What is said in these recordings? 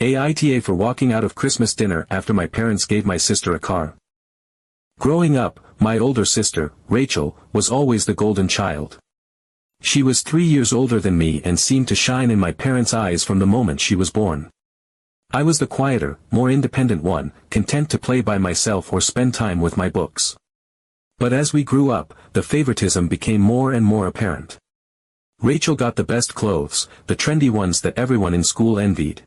AITA for walking out of Christmas dinner after my parents gave my sister a car. Growing up, my older sister, Rachel, was always the golden child. She was 3 years older than me and seemed to shine in my parents' eyes from the moment she was born. I was the quieter, more independent one, content to play by myself or spend time with my books. But as we grew up, the favoritism became more and more apparent. Rachel got the best clothes, the trendy ones that everyone in school envied.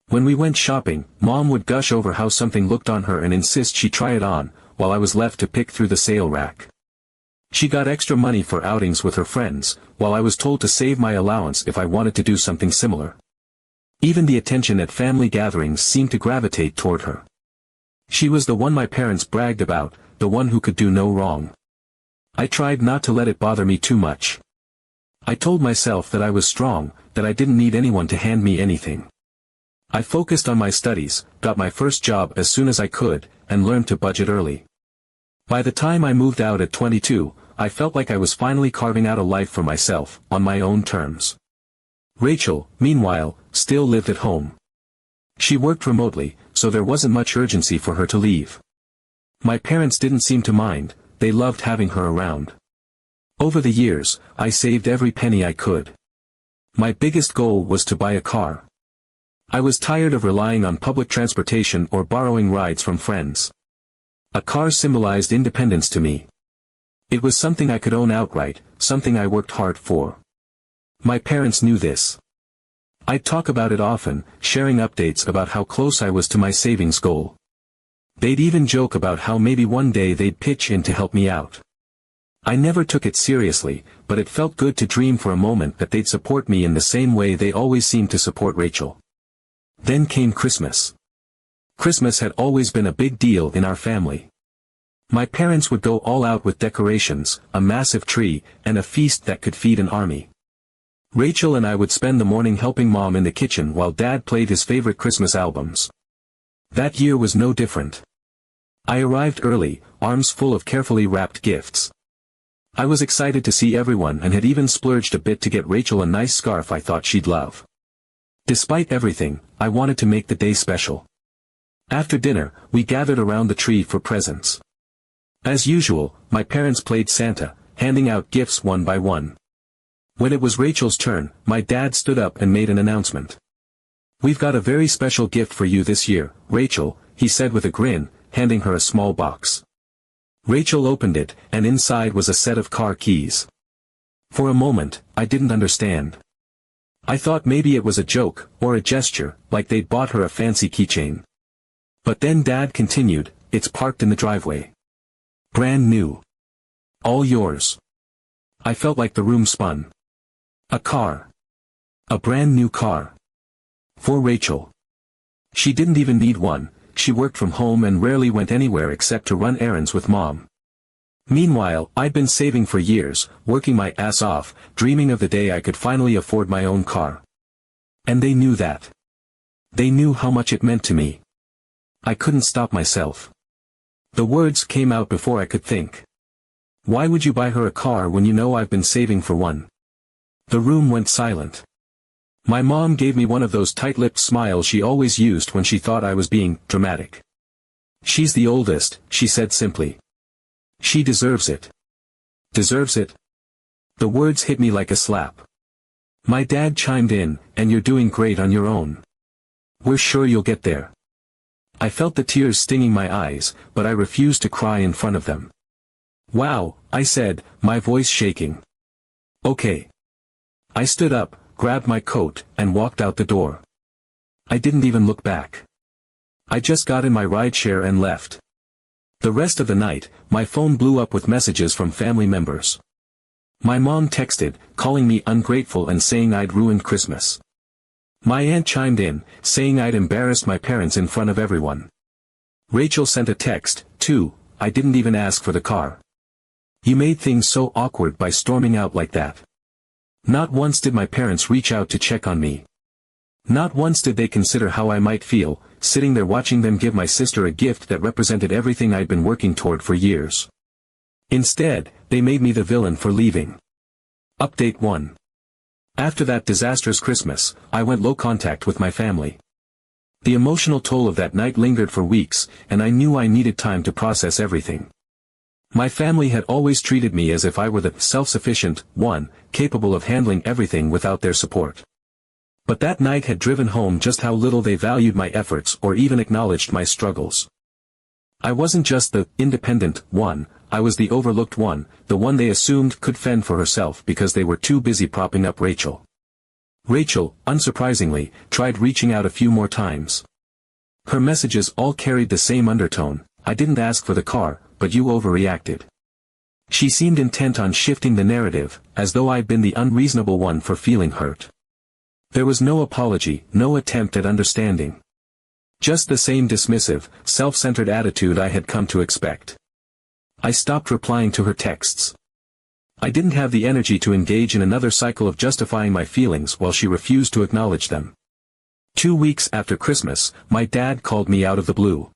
When we went shopping, Mom would gush over how something looked on her and insist she try it on, while I was left to pick through the sale rack. She got extra money for outings with her friends, while I was told to save my allowance if I wanted to do something similar. Even the attention at family gatherings seemed to gravitate toward her. She was the one my parents bragged about, the one who could do no wrong. I tried not to let it bother me too much. I told myself that I was strong, that I didn't need anyone to hand me anything. I focused on my studies, got my first job as soon as I could, and learned to budget early. By the time I moved out at 22, I felt like I was finally carving out a life for myself, on my own terms. Rachel, meanwhile, still lived at home. She worked remotely, so there wasn't much urgency for her to leave. My parents didn't seem to mind, they loved having her around. Over the years, I saved every penny I could. My biggest goal was to buy a car. I was tired of relying on public transportation or borrowing rides from friends. A car symbolized independence to me. It was something I could own outright, something I worked hard for. My parents knew this. I'd talk about it often, sharing updates about how close I was to my savings goal. They'd even joke about how maybe one day they'd pitch in to help me out. I never took it seriously, but it felt good to dream for a moment that they'd support me in the same way they always seemed to support Rachel. Then came Christmas. Christmas had always been a big deal in our family. My parents would go all out with decorations, a massive tree, and a feast that could feed an army. Rachel and I would spend the morning helping Mom in the kitchen while Dad played his favorite Christmas albums. That year was no different. I arrived early, arms full of carefully wrapped gifts. I was excited to see everyone and had even splurged a bit to get Rachel a nice scarf I thought she'd love. Despite everything, I wanted to make the day special. After dinner, we gathered around the tree for presents. As usual, my parents played Santa, handing out gifts one by one. When it was Rachel's turn, my dad stood up and made an announcement. "We've got a very special gift for you this year, Rachel," he said with a grin, handing her a small box. Rachel opened it, and inside was a set of car keys. For a moment, I didn't understand. I thought maybe it was a joke, or a gesture, like they'd bought her a fancy keychain. But then Dad continued, "It's parked in the driveway. Brand new. All yours." I felt like the room spun. A car. A brand new car. For Rachel. She didn't even need one, she worked from home and rarely went anywhere except to run errands with Mom. Meanwhile, I'd been saving for years, working my ass off, dreaming of the day I could finally afford my own car. And they knew that. They knew how much it meant to me. I couldn't stop myself. The words came out before I could think. "Why would you buy her a car when you know I've been saving for one?" The room went silent. My mom gave me one of those tight-lipped smiles she always used when she thought I was being dramatic. "She's the oldest," she said simply. "She deserves it." Deserves it? The words hit me like a slap. My dad chimed in, "And you're doing great on your own. We're sure you'll get there." I felt the tears stinging my eyes, but I refused to cry in front of them. "Wow," I said, my voice shaking. "Okay." I stood up, grabbed my coat, and walked out the door. I didn't even look back. I just got in my rideshare and left. The rest of the night, my phone blew up with messages from family members. My mom texted, calling me ungrateful and saying I'd ruined Christmas. My aunt chimed in, saying I'd embarrassed my parents in front of everyone. Rachel sent a text, too, "I didn't even ask for the car. You made things so awkward by storming out like that." Not once did my parents reach out to check on me. Not once did they consider how I might feel, sitting there watching them give my sister a gift that represented everything I'd been working toward for years. Instead, they made me the villain for leaving. Update 1. After that disastrous Christmas, I went low contact with my family. The emotional toll of that night lingered for weeks, and I knew I needed time to process everything. My family had always treated me as if I were the self-sufficient one, capable of handling everything without their support. But that night had driven home just how little they valued my efforts or even acknowledged my struggles. I wasn't just the independent one, I was the overlooked one, the one they assumed could fend for herself because they were too busy propping up Rachel. Rachel, unsurprisingly, tried reaching out a few more times. Her messages all carried the same undertone: I didn't ask for the car, but you overreacted. She seemed intent on shifting the narrative, as though I'd been the unreasonable one for feeling hurt. There was no apology, no attempt at understanding. Just the same dismissive, self-centered attitude I had come to expect. I stopped replying to her texts. I didn't have the energy to engage in another cycle of justifying my feelings while she refused to acknowledge them. 2 weeks after Christmas, my dad called me out of the blue.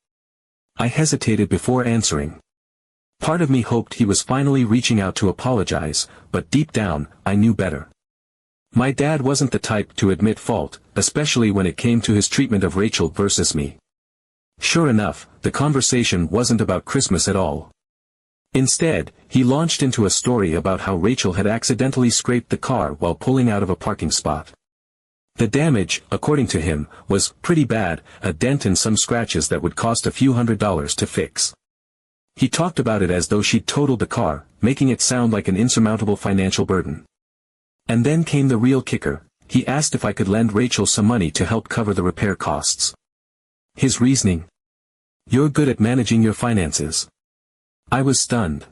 I hesitated before answering. Part of me hoped he was finally reaching out to apologize, but deep down, I knew better. My dad wasn't the type to admit fault, especially when it came to his treatment of Rachel versus me. Sure enough, the conversation wasn't about Christmas at all. Instead, he launched into a story about how Rachel had accidentally scraped the car while pulling out of a parking spot. The damage, according to him, was pretty bad, a dent and some scratches that would cost a few $100s to fix. He talked about it as though she'd totaled the car, making it sound like an insurmountable financial burden. And then came the real kicker: he asked if I could lend Rachel some money to help cover the repair costs. His reasoning: "You're good at managing your finances." I was stunned.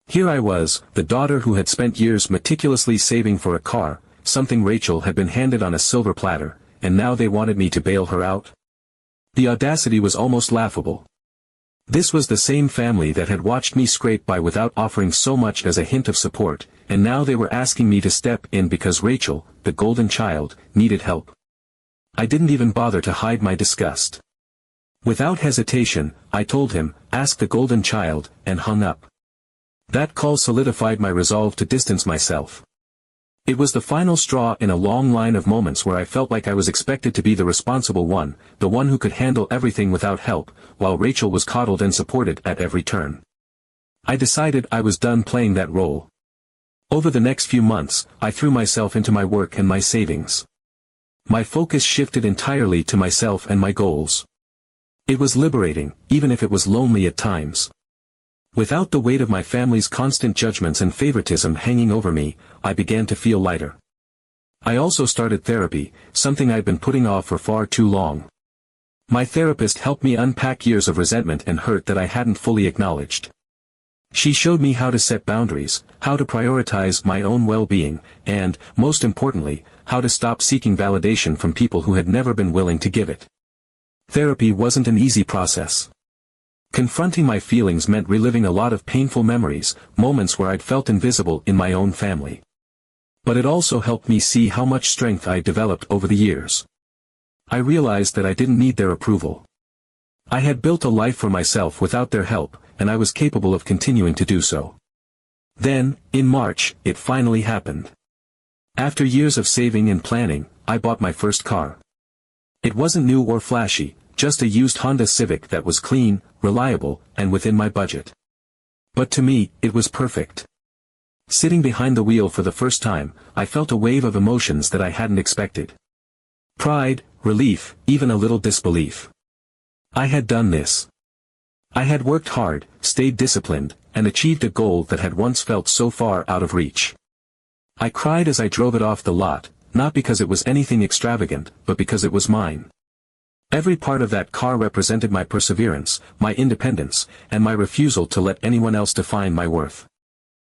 Here I was, the daughter who had spent years meticulously saving for a car, something Rachel had been handed on a silver platter, and now they wanted me to bail her out? The audacity was almost laughable. This was the same family that had watched me scrape by without offering so much as a hint of support, and now they were asking me to step in because Rachel, the golden child, needed help. I didn't even bother to hide my disgust. Without hesitation, I told him, "Ask the golden child," and hung up. That call solidified my resolve to distance myself. It was the final straw in a long line of moments where I felt like I was expected to be the responsible one, the one who could handle everything without help, while Rachel was coddled and supported at every turn. I decided I was done playing that role. Over the next few months, I threw myself into my work and my savings. My focus shifted entirely to myself and my goals. It was liberating, even if it was lonely at times. Without the weight of my family's constant judgments and favoritism hanging over me, I began to feel lighter. I also started therapy, something I'd been putting off for far too long. My therapist helped me unpack years of resentment and hurt that I hadn't fully acknowledged. She showed me how to set boundaries, how to prioritize my own well-being, and, most importantly, how to stop seeking validation from people who had never been willing to give it. Therapy wasn't an easy process. Confronting my feelings meant reliving a lot of painful memories, moments where I'd felt invisible in my own family. But it also helped me see how much strength I'd developed over the years. I realized that I didn't need their approval. I had built a life for myself without their help, and I was capable of continuing to do so. Then, in March, it finally happened. After years of saving and planning, I bought my first car. It wasn't new or flashy, just a used Honda Civic that was clean, reliable, and within my budget. But to me, it was perfect. Sitting behind the wheel for the first time, I felt a wave of emotions that I hadn't expected. Pride, relief, even a little disbelief. I had done this. I had worked hard, stayed disciplined, and achieved a goal that had once felt so far out of reach. I cried as I drove it off the lot, not because it was anything extravagant, but because it was mine. Every part of that car represented my perseverance, my independence, and my refusal to let anyone else define my worth.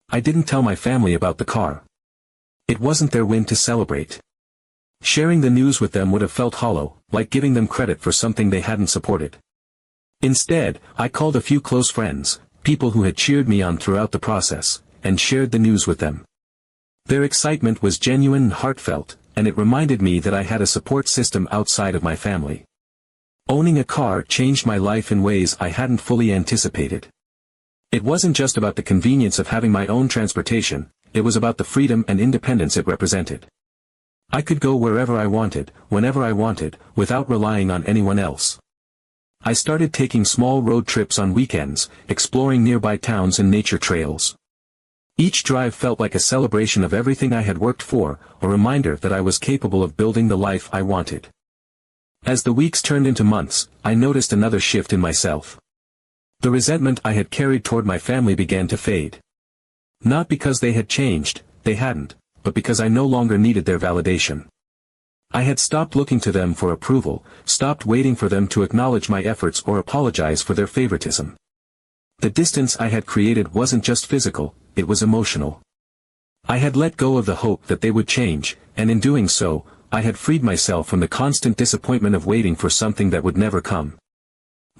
I didn't tell my family about the car. It wasn't their win to celebrate. Sharing the news with them would have felt hollow, like giving them credit for something they hadn't supported. Instead, I called a few close friends, people who had cheered me on throughout the process, and shared the news with them. Their excitement was genuine and heartfelt, and it reminded me that I had a support system outside of my family. Owning a car changed my life in ways I hadn't fully anticipated. It wasn't just about the convenience of having my own transportation, it was about the freedom and independence it represented. I could go wherever I wanted, whenever I wanted, without relying on anyone else. I started taking small road trips on weekends, exploring nearby towns and nature trails. Each drive felt like a celebration of everything I had worked for, a reminder that I was capable of building the life I wanted. As the weeks turned into months, I noticed another shift in myself. The resentment I had carried toward my family began to fade. Not because they had changed, they hadn't, but because I no longer needed their validation. I had stopped looking to them for approval, stopped waiting for them to acknowledge my efforts or apologize for their favoritism. The distance I had created wasn't just physical, it was emotional. I had let go of the hope that they would change, and in doing so, I had freed myself from the constant disappointment of waiting for something that would never come.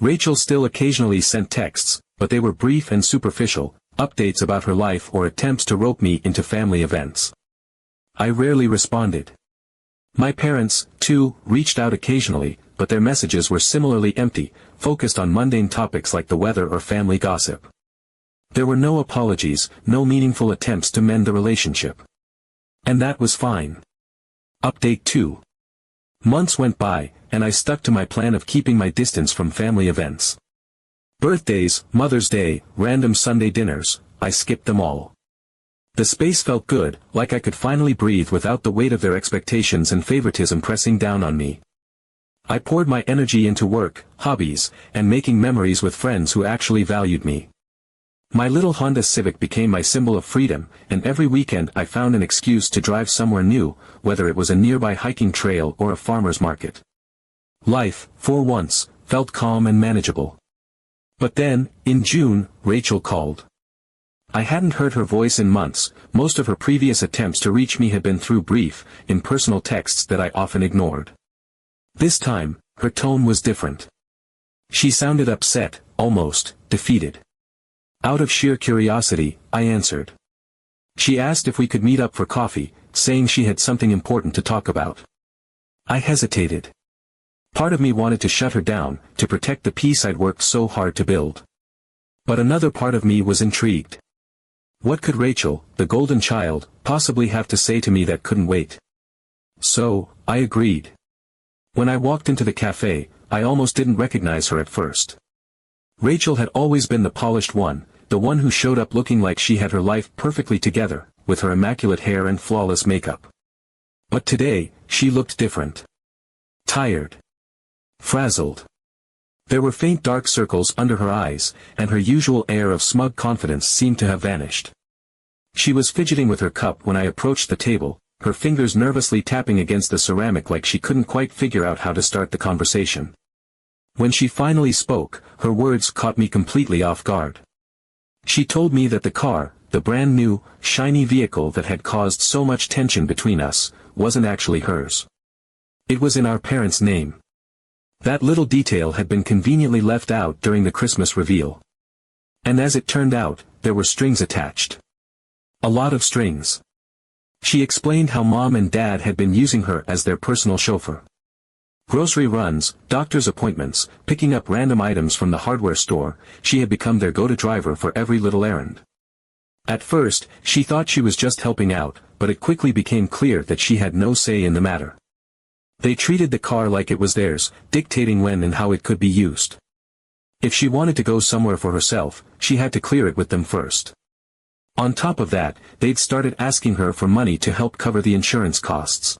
Rachel still occasionally sent texts, but they were brief and superficial, updates about her life or attempts to rope me into family events. I rarely responded. My parents, too, reached out occasionally, but their messages were similarly empty, focused on mundane topics like the weather or family gossip. There were no apologies, no meaningful attempts to mend the relationship. And that was fine. Update 2. Months went by, and I stuck to my plan of keeping my distance from family events. Birthdays, Mother's Day, random Sunday dinners, I skipped them all. The space felt good, like I could finally breathe without the weight of their expectations and favoritism pressing down on me. I poured my energy into work, hobbies, and making memories with friends who actually valued me. My little Honda Civic became my symbol of freedom, and every weekend I found an excuse to drive somewhere new, whether it was a nearby hiking trail or a farmer's market. Life, for once, felt calm and manageable. But then, in June, Rachel called. I hadn't heard her voice in months. Most of her previous attempts to reach me had been through brief, impersonal texts that I often ignored. This time, her tone was different. She sounded upset, almost defeated. Out of sheer curiosity, I answered. She asked if we could meet up for coffee, saying she had something important to talk about. I hesitated. Part of me wanted to shut her down, to protect the peace I'd worked so hard to build. But another part of me was intrigued. What could Rachel, the golden child, possibly have to say to me that couldn't wait? So, I agreed. When I walked into the cafe, I almost didn't recognize her at first. Rachel had always been the polished one, the one who showed up looking like she had her life perfectly together, with her immaculate hair and flawless makeup. But today, she looked different. Tired. Frazzled. There were faint dark circles under her eyes, and her usual air of smug confidence seemed to have vanished. She was fidgeting with her cup when I approached the table, her fingers nervously tapping against the ceramic like she couldn't quite figure out how to start the conversation. When she finally spoke, her words caught me completely off guard. She told me that the car, the brand new, shiny vehicle that had caused so much tension between us, wasn't actually hers. It was in our parents' name. That little detail had been conveniently left out during the Christmas reveal. And as it turned out, there were strings attached. A lot of strings. She explained how Mom and Dad had been using her as their personal chauffeur. Grocery runs, doctor's appointments, picking up random items from the hardware store, she had become their go-to driver for every little errand. At first, she thought she was just helping out, but it quickly became clear that she had no say in the matter. They treated the car like it was theirs, dictating when and how it could be used. If she wanted to go somewhere for herself, she had to clear it with them first. On top of that, they'd started asking her for money to help cover the insurance costs.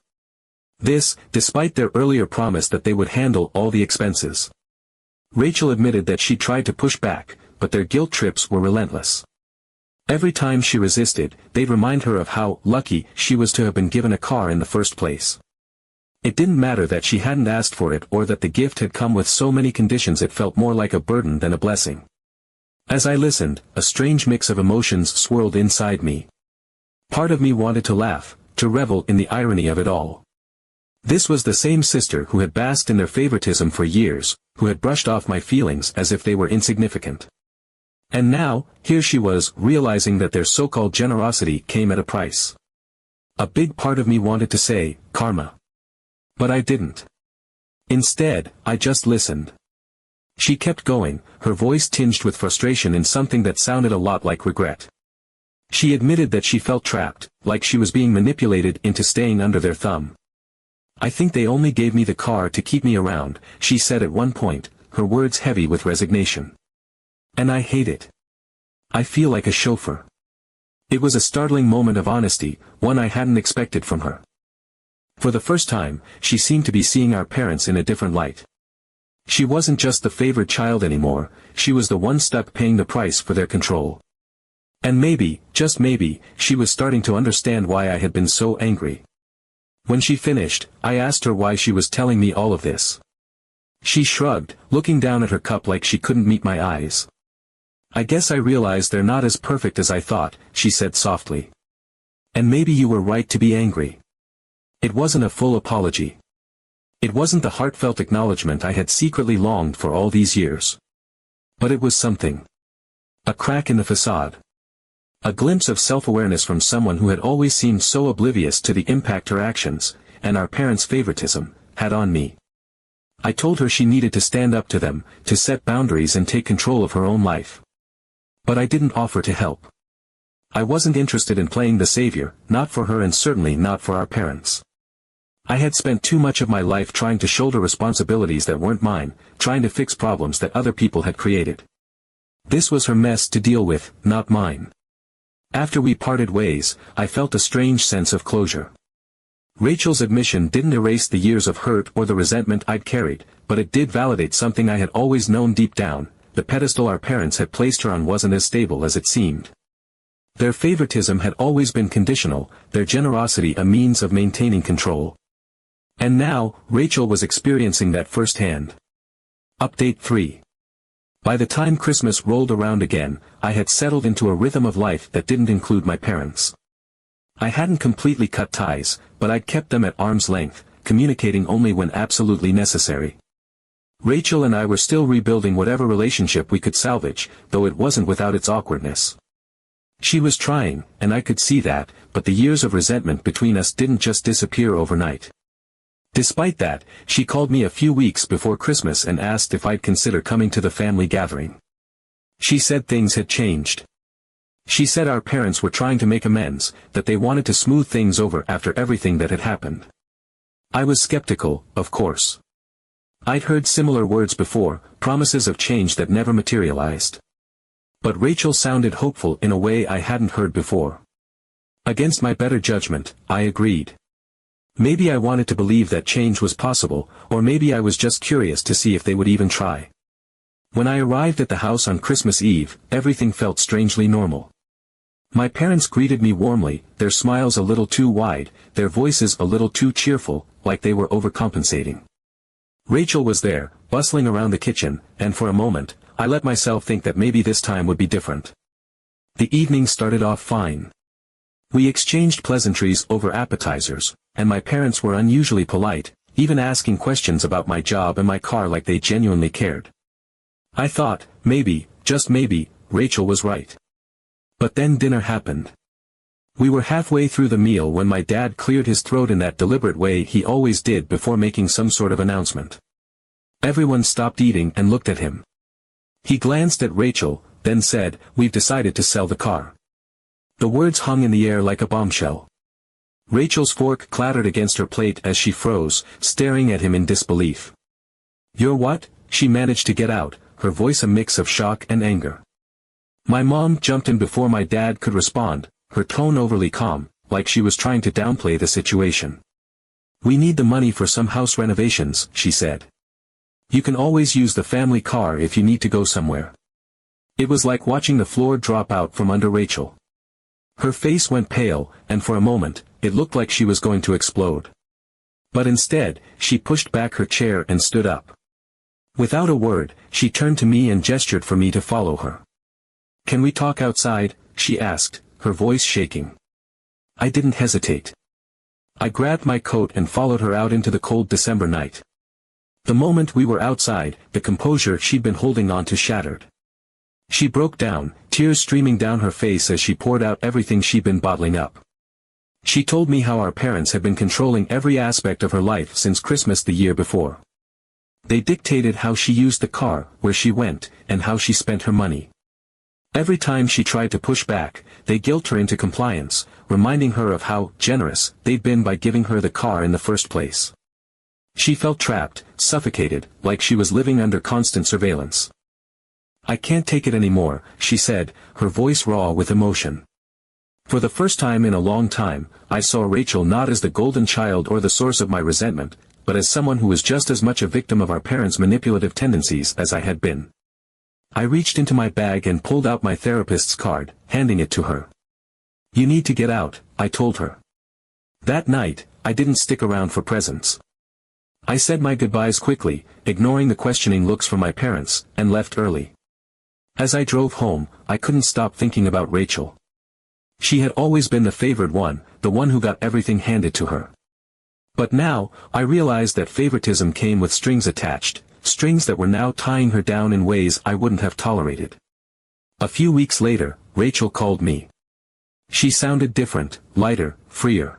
This, despite their earlier promise that they would handle all the expenses. Rachel admitted that she tried to push back, but their guilt trips were relentless. Every time she resisted, they'd remind her of how lucky she was to have been given a car in the first place. It didn't matter that she hadn't asked for it or that the gift had come with so many conditions, it felt more like a burden than a blessing. As I listened, a strange mix of emotions swirled inside me. Part of me wanted to laugh, to revel in the irony of it all. This was the same sister who had basked in their favoritism for years, who had brushed off my feelings as if they were insignificant. And now, here she was, realizing that their so-called generosity came at a price. A big part of me wanted to say, karma. But I didn't. Instead, I just listened. She kept going, her voice tinged with frustration in something that sounded a lot like regret. She admitted that she felt trapped, like she was being manipulated into staying under their thumb. "I think they only gave me the car to keep me around," she said at one point, her words heavy with resignation. "And I hate it. I feel like a chauffeur." It was a startling moment of honesty, one I hadn't expected from her. For the first time, she seemed to be seeing our parents in a different light. She wasn't just the favored child anymore, she was the one stuck paying the price for their control. And maybe, just maybe, she was starting to understand why I had been so angry. When she finished, I asked her why she was telling me all of this. She shrugged, looking down at her cup like she couldn't meet my eyes. "I guess I realized they're not as perfect as I thought," she said softly. "And maybe you were right to be angry." It wasn't a full apology. It wasn't the heartfelt acknowledgement I had secretly longed for all these years. But it was something. A crack in the facade. A glimpse of self-awareness from someone who had always seemed so oblivious to the impact her actions, and our parents' favoritism, had on me. I told her she needed to stand up to them, to set boundaries and take control of her own life. But I didn't offer to help. I wasn't interested in playing the savior, not for her and certainly not for our parents. I had spent too much of my life trying to shoulder responsibilities that weren't mine, trying to fix problems that other people had created. This was her mess to deal with, not mine. After we parted ways, I felt a strange sense of closure. Rachel's admission didn't erase the years of hurt or the resentment I'd carried, but it did validate something I had always known deep down: the pedestal our parents had placed her on wasn't as stable as it seemed. Their favoritism had always been conditional, their generosity a means of maintaining control. And now, Rachel was experiencing that firsthand. Update 3. By the time Christmas rolled around again, I had settled into a rhythm of life that didn't include my parents. I hadn't completely cut ties, but I'd kept them at arm's length, communicating only when absolutely necessary. Rachel and I were still rebuilding whatever relationship we could salvage, though it wasn't without its awkwardness. She was trying, and I could see that, but the years of resentment between us didn't just disappear overnight. Despite that, she called me a few weeks before Christmas and asked if I'd consider coming to the family gathering. She said things had changed. She said our parents were trying to make amends, that they wanted to smooth things over after everything that had happened. I was skeptical, of course. I'd heard similar words before, promises of change that never materialized. But Rachel sounded hopeful in a way I hadn't heard before. Against my better judgment, I agreed. Maybe I wanted to believe that change was possible, or maybe I was just curious to see if they would even try. When I arrived at the house on Christmas Eve, everything felt strangely normal. My parents greeted me warmly, their smiles a little too wide, their voices a little too cheerful, like they were overcompensating. Rachel was there, bustling around the kitchen, and for a moment, I let myself think that maybe this time would be different. The evening started off fine. We exchanged pleasantries over appetizers, and my parents were unusually polite, even asking questions about my job and my car like they genuinely cared. I thought, maybe, just maybe, Rachel was right. But then dinner happened. We were halfway through the meal when my dad cleared his throat in that deliberate way he always did before making some sort of announcement. Everyone stopped eating and looked at him. He glanced at Rachel, then said, "We've decided to sell the car." The words hung in the air like a bombshell. Rachel's fork clattered against her plate as she froze, staring at him in disbelief. "You're what?" she managed to get out, her voice a mix of shock and anger. My mom jumped in before my dad could respond, her tone overly calm, like she was trying to downplay the situation. "We need the money for some house renovations," she said. "You can always use the family car if you need to go somewhere." It was like watching the floor drop out from under Rachel. Her face went pale, and for a moment, it looked like she was going to explode. But instead, she pushed back her chair and stood up. Without a word, she turned to me and gestured for me to follow her. "Can we talk outside?" she asked, her voice shaking. I didn't hesitate. I grabbed my coat and followed her out into the cold December night. The moment we were outside, the composure she'd been holding on to shattered. She broke down, tears streaming down her face as she poured out everything she'd been bottling up. She told me how our parents had been controlling every aspect of her life since Christmas the year before. They dictated how she used the car, where she went, and how she spent her money. Every time she tried to push back, they guilt her into compliance, reminding her of how generous they'd been by giving her the car in the first place. She felt trapped, suffocated, like she was living under constant surveillance. "I can't take it anymore," she said, her voice raw with emotion. For the first time in a long time, I saw Rachel not as the golden child or the source of my resentment, but as someone who was just as much a victim of our parents' manipulative tendencies as I had been. I reached into my bag and pulled out my therapist's card, handing it to her. "You need to get out," I told her. That night, I didn't stick around for presents. I said my goodbyes quickly, ignoring the questioning looks from my parents, and left early. As I drove home, I couldn't stop thinking about Rachel. She had always been the favored one, the one who got everything handed to her. But now, I realized that favoritism came with strings attached, strings that were now tying her down in ways I wouldn't have tolerated. A few weeks later, Rachel called me. She sounded different, lighter, freer.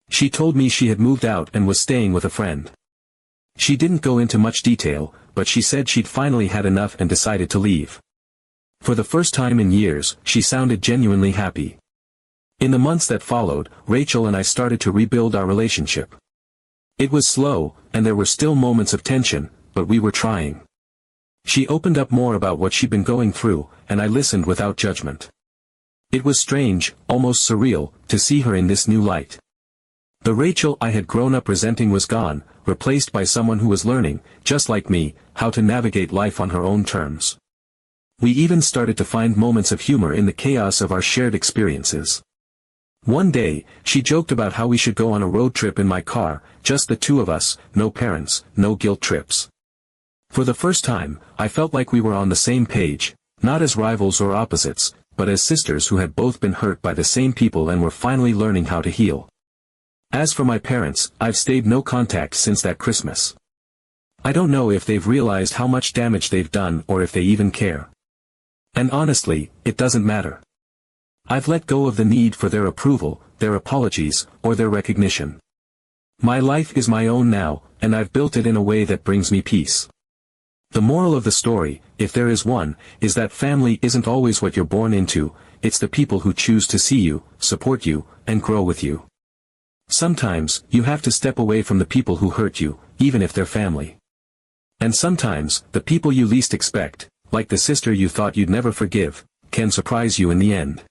She told me she had moved out and was staying with a friend. She didn't go into much detail, but she said she'd finally had enough and decided to leave. For the first time in years, she sounded genuinely happy. In the months that followed, Rachel and I started to rebuild our relationship. It was slow, and there were still moments of tension, but we were trying. She opened up more about what she'd been going through, and I listened without judgment. It was strange, almost surreal, to see her in this new light. The Rachel I had grown up resenting was gone, replaced by someone who was learning, just like me, how to navigate life on her own terms. We even started to find moments of humor in the chaos of our shared experiences. One day, she joked about how we should go on a road trip in my car, just the two of us, no parents, no guilt trips. For the first time, I felt like we were on the same page, not as rivals or opposites, but as sisters who had both been hurt by the same people and were finally learning how to heal. As for my parents, I've stayed no contact since that Christmas. I don't know if they've realized how much damage they've done or if they even care. And honestly, it doesn't matter. I've let go of the need for their approval, their apologies, or their recognition. My life is my own now, and I've built it in a way that brings me peace. The moral of the story, if there is one, is that family isn't always what you're born into, it's the people who choose to see you, support you, and grow with you. Sometimes, you have to step away from the people who hurt you, even if they're family. And sometimes, the people you least expect, like the sister you thought you'd never forgive, can surprise you in the end.